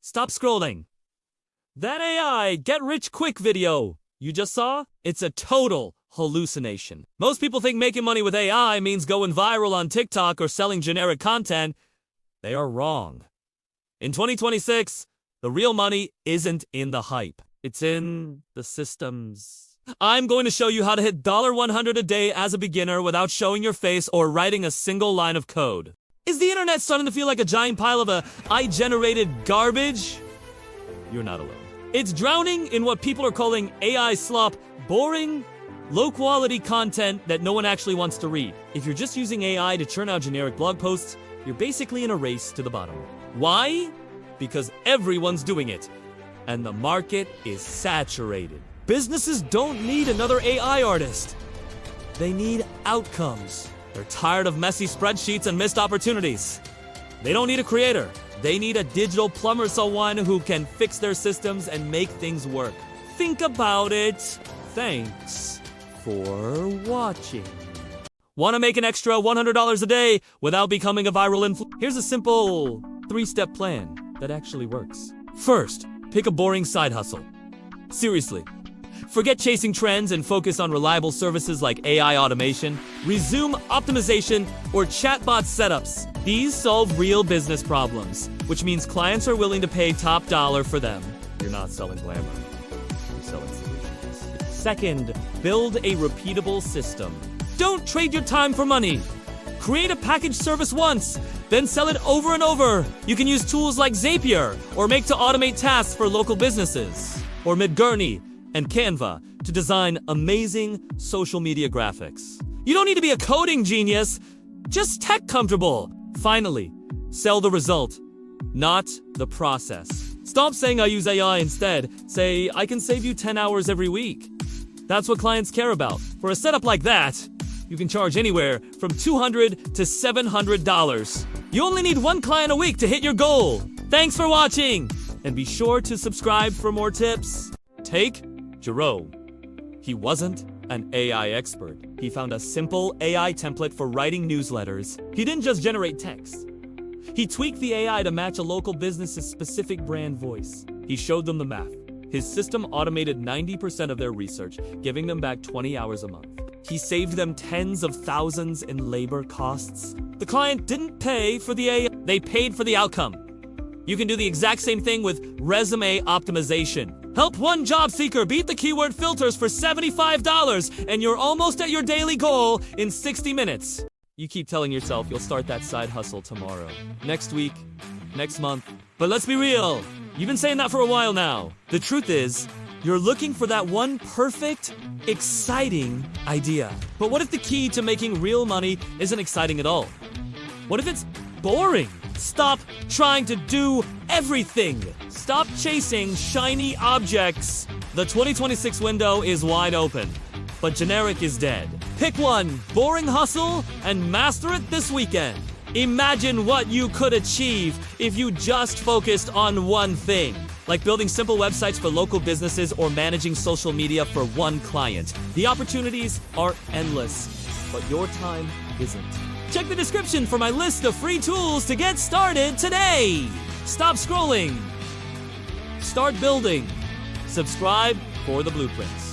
Stop scrolling. That AI get-rich-quick video you just saw? It's a total hallucination. Most people think making money with AI means going viral on TikTok or selling generic content. They are wrong. In 2026, the real money isn't in the hype. It's in the systems. I'm going to show you how to hit $100 a day as a beginner without showing your face or writing a single line of code. Is the internet starting to feel like a giant pile of AI-generated garbage? You're not alone. It's drowning in what people are calling AI slop, boring, low-quality content that no one actually wants to read. If you're just using AI to churn out generic blog posts, you're basically in a race to the bottom. Why? Because everyone's doing it, and the market is saturated. Businesses don't need another AI artist. They need outcomes. They're tired of messy spreadsheets and missed opportunities. They don't need a creator. They need a digital plumber, someone who can fix their systems and make things work. Think about it. Thanks for watching. Want to make an extra $100 a day without becoming a viral influencer? Here's a simple 3-step plan that actually works. First, pick a boring side hustle. Seriously. Forget chasing trends and focus on reliable services like AI automation, resume optimization, or chatbot setups. These solve real business problems, which means clients are willing to pay top dollar for them. You're not selling glamour. You're selling solutions. Second, build a repeatable system. Don't trade your time for money. Create a package service once, then sell it over and over. You can use tools like Zapier or Make to automate tasks for local businesses, or Midjourney and Canva to design amazing social media graphics. You don't need to be a coding genius, just tech comfortable. Finally, sell the result, not the process. Stop saying I use AI instead. Say, I can save you 10 hours every week. That's what clients care about. For a setup like that, you can charge anywhere from $200 to $700. You only need one client a week to hit your goal. Thanks for watching, and be sure to subscribe for more tips. Take Jerome. He wasn't an AI expert. He found a simple AI template for writing newsletters. He didn't just generate text. He tweaked the AI to match a local business's specific brand voice. He showed them the math. His system automated 90% of their research, giving them back 20 hours a month. He saved them tens of thousands in labor costs. The client didn't pay for the AI, they paid for the outcome. You can do the exact same thing with resume optimization. Help one job seeker beat the keyword filters for $75, and you're almost at your daily goal in 60 minutes. You keep telling yourself you'll start that side hustle tomorrow, next week, next month. But let's be real, you've been saying that for a while now. The truth is, you're looking for that one perfect, exciting idea. But what if the key to making real money isn't exciting at all? What if it's boring? Stop trying to do everything. Stop chasing shiny objects. The 2026 window is wide open, but generic is dead. Pick one boring hustle and master it this weekend. Imagine what you could achieve if you just focused on one thing, like building simple websites for local businesses or managing social media for one client. The opportunities are endless, but your time isn't. Check the description for my list of free tools to get started today. Stop scrolling. Start building. Subscribe for the blueprints.